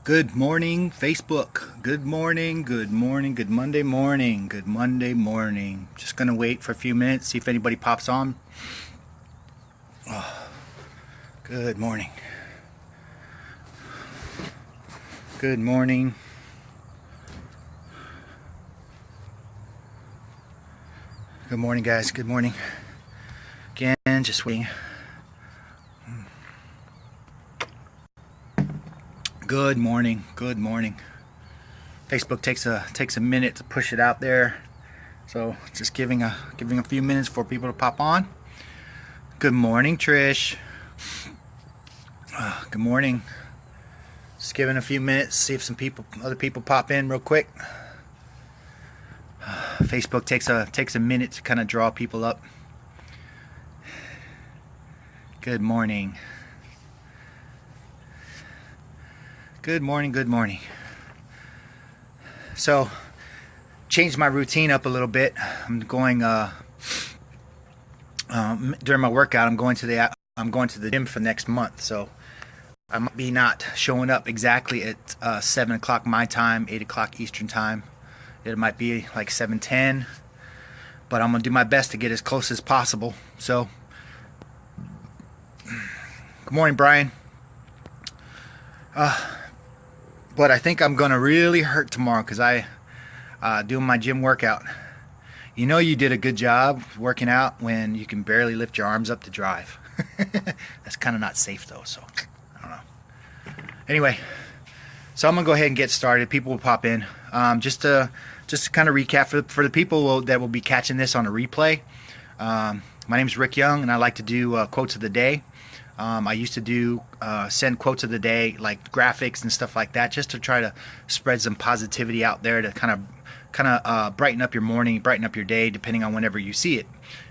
Good morning, Facebook. Good morning, good morning, good Monday morning, good Monday morning. Just gonna wait for a few minutes, see if anybody pops on. Good morning. Good morning. Good morning, guys. Good morning. Again, just waiting. Good morning. Good morning. Facebook takes a minute to push it out there, so just giving a few minutes for people to pop on. Good morning, Trish. Good morning. Just giving a few minutes, see if other people pop in real quick. Facebook takes a minute to kind of draw people up. Good morning. Good morning, good morning. So, changed my routine up a little bit. I'm going during my workout. I'm going to the gym for next month. So I might be not showing up exactly at 7 o'clock my time, 8 o'clock Eastern time. It might be like 7:10, but I'm gonna do my best to get as close as possible. So, good morning, Brian. But I think I'm gonna really hurt tomorrow because I doing my gym workout. You know you did a good job working out when you can barely lift your arms up to drive. That's kind of not safe though, so I don't know. Anyway, so I'm gonna go ahead and get started. People will pop in. Just to kind of recap for the people that will be catching this on a replay. My name's Rick Young, and I like to do quotes of the day. I used to send quotes of the day, like graphics and stuff like that, just to try to spread some positivity out there to kind of brighten up your morning, brighten up your day, depending on whenever you see it,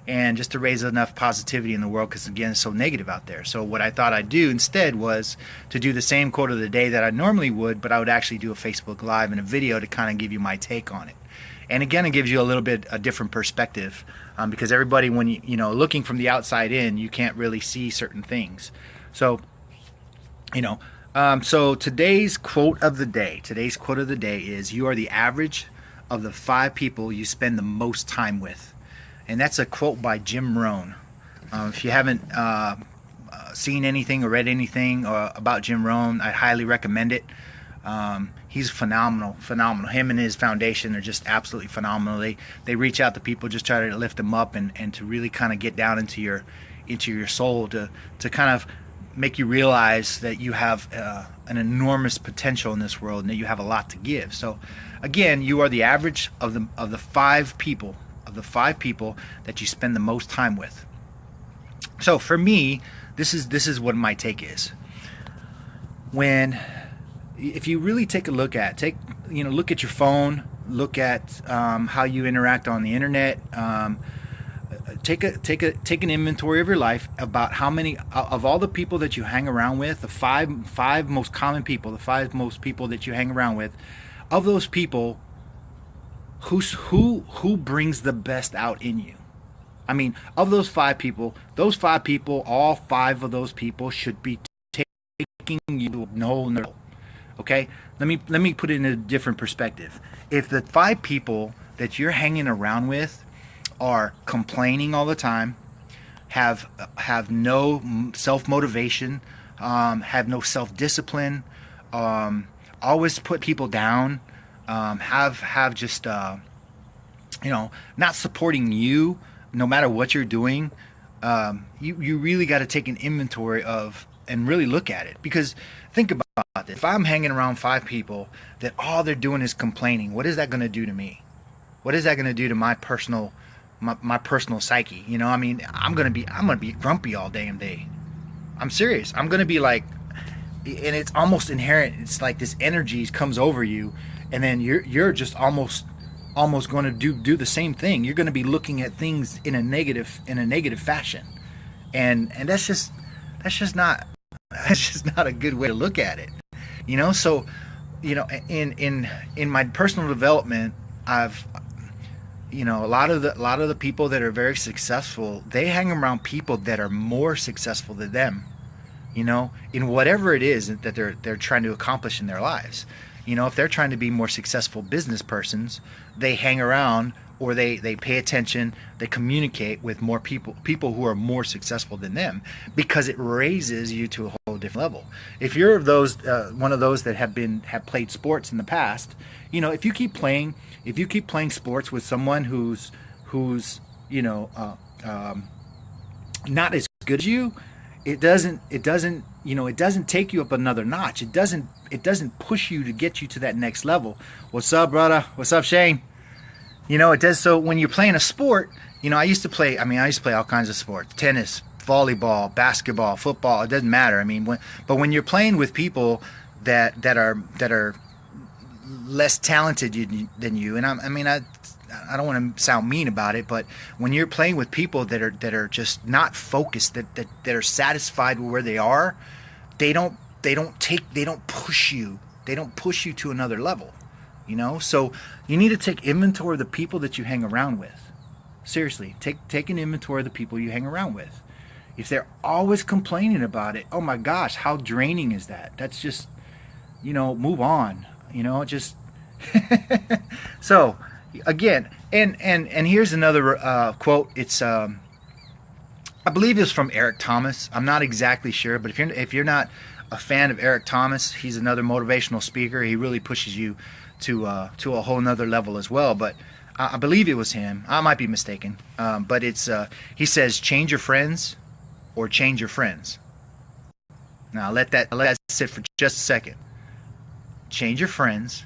and just to raise enough positivity in the world, because again, it's so negative out there. So what I thought I'd do instead was to do the same quote of the day that I normally would, but I would actually do a Facebook Live and a video to kind of give you my take on it. And again, it gives you a different perspective, because everybody, when looking from the outside in, you can't really see certain things. So, so today's quote of the day. Today's quote of the day is: "You are the average of the 5 people you spend the most time with," and that's a quote by Jim Rohn. If you haven't seen anything or read anything about Jim Rohn, I highly recommend it. He's phenomenal. Him and his foundation are just absolutely phenomenal. They reach out to people, just try to lift them up and to really kind of get down into your soul to kind of make you realize that you have an enormous potential in this world and that you have a lot to give. So again, you are the average of the 5 people that you spend the most time with. So for me, this is what my take is. If you really take a look at your phone, look at how you interact on the internet, take an inventory of your life about how many of all the people that you hang around with, the five most common people, the 5 most people that you hang around with, of those people, who brings the best out in you. I mean, of those 5 people, all 5 of those people should be taking you no. Okay, let me put it in a different perspective. If the 5 people that you're hanging around with are complaining all the time, have no self-motivation, have no self-discipline, always put people down, have just not supporting you no matter what you're doing, you really got to take an inventory of and really look at it. Because think about this: if I'm hanging around 5 people that all they're doing is complaining, what is that going to do to me? What is that going to do to my personal psyche? I mean, I'm gonna be grumpy all damn day. I'm serious. I'm gonna be like, and it's almost inherent. It's like this energy comes over you, and then you're just almost going to do the same thing. You're going to be looking at things in a negative fashion, and that's just not a good way to look at it. So in my personal development, I've a lot of the people that are very successful, they hang around people that are more successful than them. in whatever it is that they're trying to accomplish in their lives. If they're trying to be more successful business persons, they hang around, or they pay attention, they communicate with more people who are more successful than them, because it raises you to a whole different level. If you're one of those that have played sports in the past, if you keep playing sports with someone who's not as good as you, it doesn't take you up another notch. It doesn't push you to get you to that next level. What's up, brother? What's up, Shane? It does. So when you're playing a sport, I used to play all kinds of sports: tennis, volleyball, basketball, football. It doesn't matter. But when you're playing with people that are less talented than you, and I don't want to sound mean about it, but when you're playing with people that are just not focused, that are satisfied with where they are, they don't push you to another level. So you need to take inventory of the people that you hang around with. Seriously, take an inventory of the people you hang around with. If they're always complaining about it, oh my gosh, how draining is that? That's just, move on. Just so again, and here's another quote. It's I believe it's from Eric Thomas. I'm not exactly sure, but if you're not a fan of Eric Thomas, he's another motivational speaker. He really pushes you to a whole nother level as well. But I believe it was him. I might be mistaken. But it's he says, change your friends or change your friends. Now let that sit for just a second. Change your friends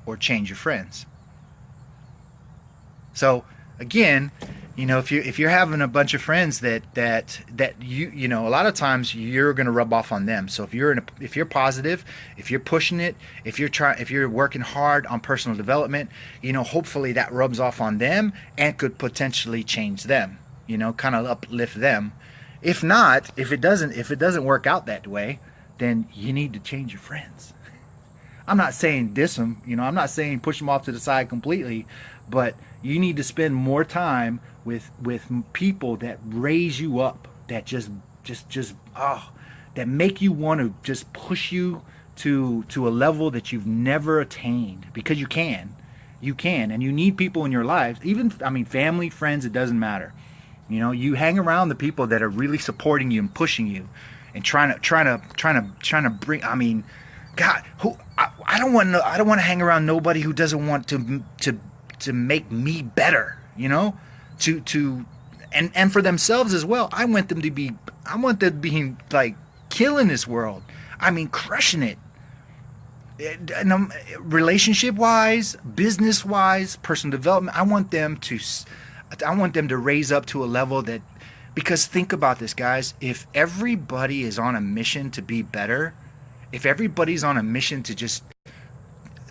or change your friends. So again, if you're having a bunch of friends that a lot of times you're going to rub off on them. So if you're positive, if you're pushing it, if you're working hard on personal development, hopefully that rubs off on them and could potentially change them, kind of uplift them. If not, if it doesn't work out that way, then you need to change your friends. I'm not saying diss them, I'm not saying push them off to the side completely, but you need to spend more time with people that raise you up, that that make you want to just push you to a level that you've never attained, because you can, and you need people in your life, even family, friends, it doesn't matter. You hang around the people that are really supporting you and pushing you, and trying to bring. God, I don't want to hang around nobody who doesn't want to make me better, and for themselves as well. I want them to be like killing this world. Crushing it. Relationship wise, business wise, personal development. I want them to raise up to a level that, because think about this, guys. If everybody is on a mission to be better, if everybody's on a mission to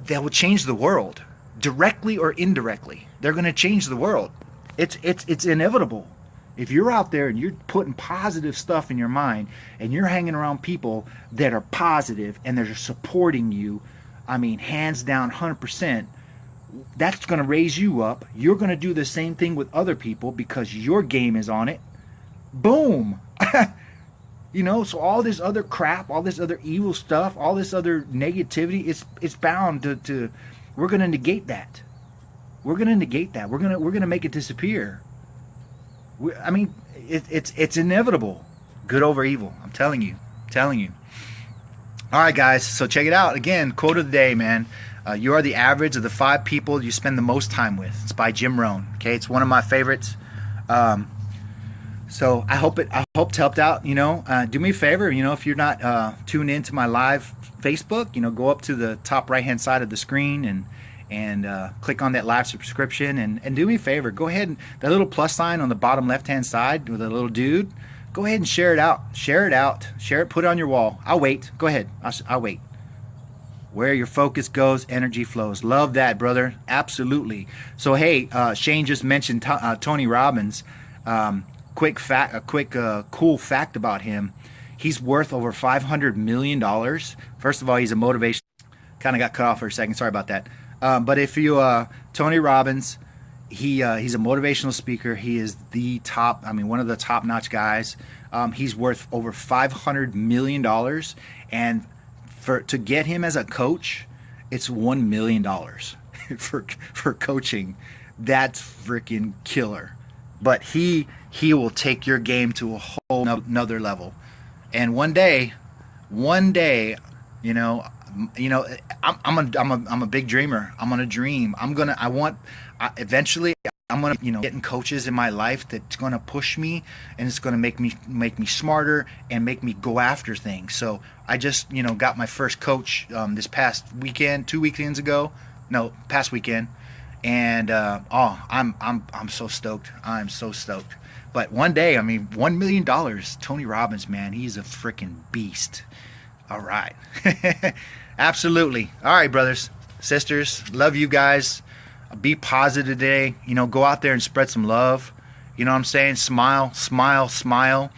they will change the world, directly or indirectly. They're going to change the world. It's inevitable. If you're out there and you're putting positive stuff in your mind, and you're hanging around people that are positive and they're supporting you, hands down, 100%, that's going to raise you up. You're going to do the same thing with other people because your game is on it. Boom. So all this other crap, all this other evil stuff, all this other negativity, it's bound to we're going to negate that. We're going to negate that. We're going to make it disappear. It's inevitable. Good over evil. I'm telling you. All right, guys. So check it out. Again, quote of the day, man. You are the average of the 5 people you spend the most time with. It's by Jim Rohn. Okay, it's one of my favorites. So I hope it's helped out. Do me a favor. If you're not tuned into my live Facebook, go up to the top right hand side of the screen and click on that live subscription, and do me a favor. Go ahead, and that little plus sign on the bottom left hand side with a little dude, go ahead and share it out. Share it, put it on your wall. I'll wait. Go ahead. I'll wait. Where your focus goes, energy flows. Love that, brother. Absolutely. So hey, Shane just mentioned Tony Robbins. Quick cool fact about him: he's worth over $500 million. First of all, he's a motivation. Kind of got cut off for a second. Sorry about that. But if you Tony Robbins, he's a motivational speaker. He is the top. One of the top-notch guys. He's worth over $500 million, and to get him as a coach, it's $1 million for coaching. That's freaking killer. But he will take your game to a whole another level. And one day, you know, I'm a big dreamer. I'm gonna dream. Eventually I'm gonna, getting coaches in my life that's gonna push me, and it's gonna make me smarter and make me go after things. So I just, got my first coach this past weekend, 2 weekends ago, no, past weekend, and I'm so stoked. I'm so stoked. But one day, I mean, $1 million, Tony Robbins, man, he's a freaking beast. All right. Absolutely. All right, brothers, sisters, love you guys. Be positive today. Go out there and spread some love. You know what I'm saying? Smile, smile, smile.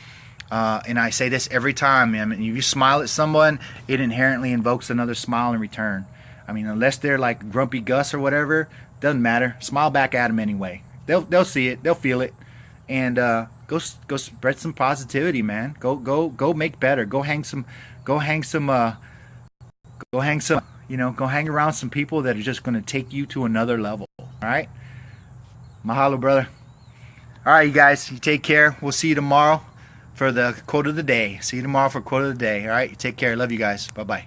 And I say this every time, man. If you smile at someone, it inherently invokes another smile in return. I mean, unless they're like Grumpy Gus or whatever, doesn't matter. Smile back at them anyway. They'll see it. They'll feel it. And go spread some positivity, man. Go make better. Go hang some. Go hang some. Go hang around some people that are just going to take you to another level. All right. Mahalo, brother. All right, you guys. You take care. We'll see you tomorrow for the quote of the day. See you tomorrow for quote of the day. All right. You take care. Love you guys. Bye bye.